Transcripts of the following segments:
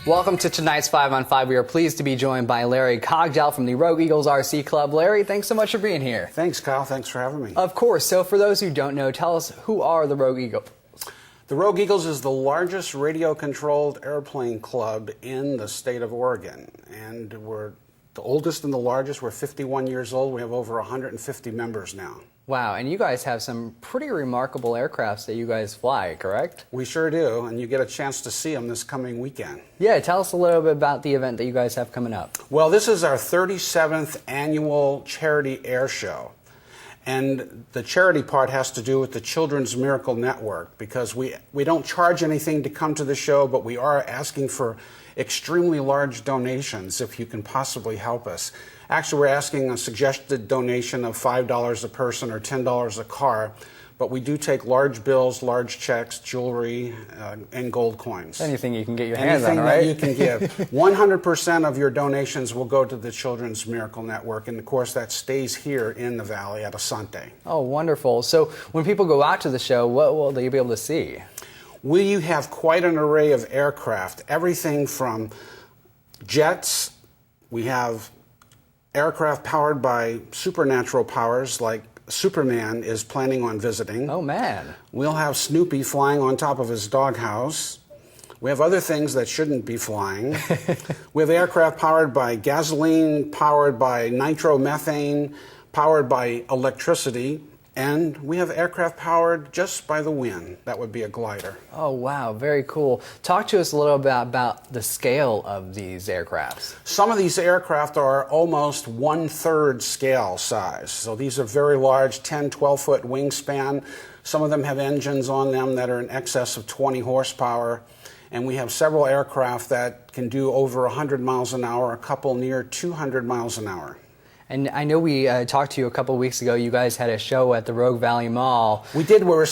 Welcome to tonight's 5 on 5. We are pleased to be joined by Larry Cogdell from the Rogue Eagles RC Club. Larry, thanks so much for being here. Thanks, Kyle. Thanks for having me. Of course. So for those who don't know, tell us, who are the Rogue Eagles? The Rogue Eagles is the largest radio-controlled airplane club in the state of Oregon. And we're the oldest and the largest. We're 51 years old. We have over 150 members now. Wow, and you guys have some pretty remarkable aircrafts that you guys fly, correct? We sure do, and you get a chance to see them this coming weekend. Yeah, tell us a little bit about the event that you guys have coming up. Well, this is our 37th annual charity air show. And the charity part has to do with the Children's Miracle Network, because we don't charge anything to come to the show, but we are asking for extremely large donations if you can possibly help us. Actually, we're asking a suggested donation of $5 a person or $10 a car, but we do take large bills, large checks, jewelry, and gold coins. Anything you can get your hands on, right? Anything that you can give. 100% of your donations will go to the Children's Miracle Network, and of course that stays here in the Valley at Asante. Oh, wonderful. So when people go out to the show, what will they be able to see? We have quite an array of aircraft, everything from jets. We have aircraft powered by supernatural powers, like Superman is planning on visiting. Oh, man. We'll have Snoopy flying on top of his doghouse. We have other things that shouldn't be flying. We have aircraft powered by gasoline, powered by nitromethane, powered by electricity. And we have aircraft powered just by the wind. That would be a glider. Oh, wow. Very cool. Talk to us a little bit about the scale of these aircrafts. Some of these aircraft are almost 1/3 scale size. So these are very large, 10, 12-foot wingspan. Some of them have engines on them that are in excess of 20 horsepower. And we have several aircraft that can do over 100 miles an hour, a couple near 200 miles an hour. And I know we talked to you a couple of weeks ago. You guys had a show at the Rogue Valley Mall. We did. We were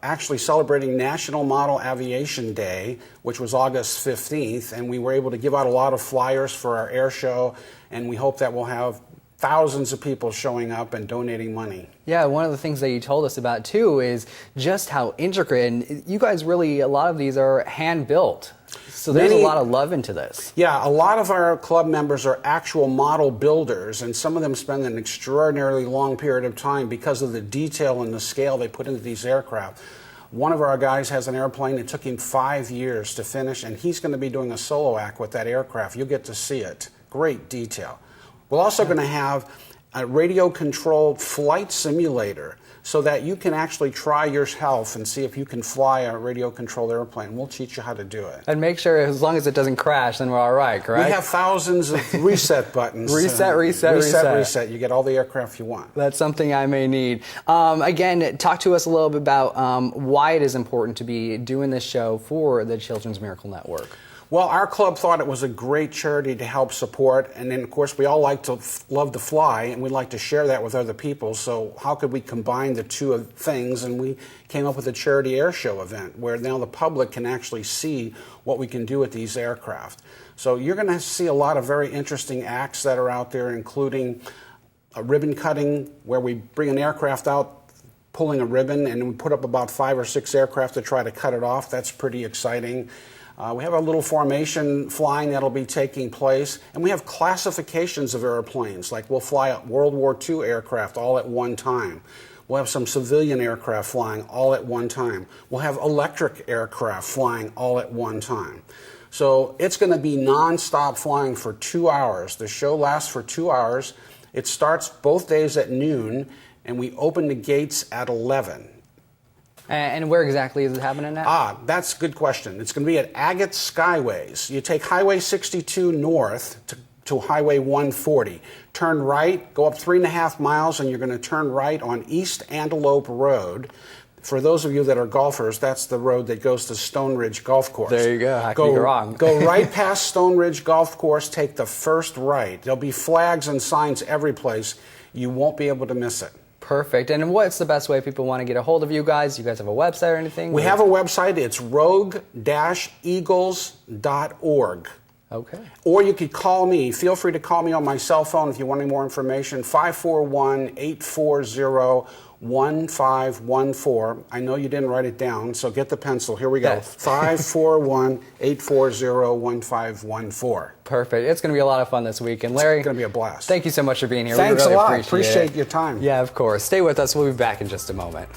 actually celebrating National Model Aviation Day, which was August 15th, and we were able to give out a lot of flyers for our air show, and we hope that we'll have thousands of people showing up and donating money. Yeah, one of the things that you told us about, too, is just how intricate, and you guys really, a lot of these are hand-built. So there's a lot of love into this. Yeah, a lot of our club members are actual model builders, and some of them spend an extraordinarily long period of time because of the detail and the scale they put into these aircraft. One of our guys has an airplane. It took him 5 years to finish, and he's going to be doing a solo act with that aircraft. You'll get to see it. Great detail. We're also going to have a radio-controlled flight simulator so that you can actually try yourself and see if you can fly a radio-controlled airplane. We'll teach you how to do it. And make sure, as long as it doesn't crash, then we're all right, correct? We have thousands of reset buttons. Reset. You get all the aircraft you want. That's something I may need. Again, talk to us a little bit about why it is important to be doing this show for the Children's Miracle Network. Well, our club thought it was a great charity to help support, and then, of course, we all love to fly, and we like to share that with other people, so how could we combine the two things? And we came up with a charity air show event, where now the public can actually see what we can do with these aircraft. So you're going to see a lot of very interesting acts that are out there, including a ribbon cutting, where we bring an aircraft out, pulling a ribbon, and we put up about 5 or 6 aircraft to try to cut it off. That's pretty exciting. We have a little formation flying that'll be taking place, and we have classifications of airplanes, like we'll fly a World War II aircraft all at one time. We'll have some civilian aircraft flying all at one time. We'll have electric aircraft flying all at one time. So it's going to be non-stop flying for 2 hours. The show lasts for 2 hours. It starts both days at noon, and we open the gates at 11. And where exactly is it happening at? That's a good question. It's going to be at Agate Skyways. You take Highway 62 north to Highway 140. Turn right, go up 3.5 miles, and you're going to turn right on East Antelope Road. For those of you that are golfers, that's the road that goes to Stone Ridge Golf Course. There you go. How can you go wrong? Go right past Stone Ridge Golf Course, take the first right. There'll be flags and signs every place. You won't be able to miss it. Perfect. And what's the best way people want to get a hold of you guys? You guys have a website or anything? We have a website. It's rogue-eagles.org. Okay. Or you could call me. Feel free to call me on my cell phone if you want any more information, 541-840 1514. I know you didn't write it down, so get the pencil. Here we go. Yes. 541-840-1514. Perfect. It's going to be a lot of fun this week. And Larry, It's going to be a blast. Thank you so much for being here. Thanks we really a lot. Appreciate your time. Yeah, of course. Stay with us. We'll be back in just a moment.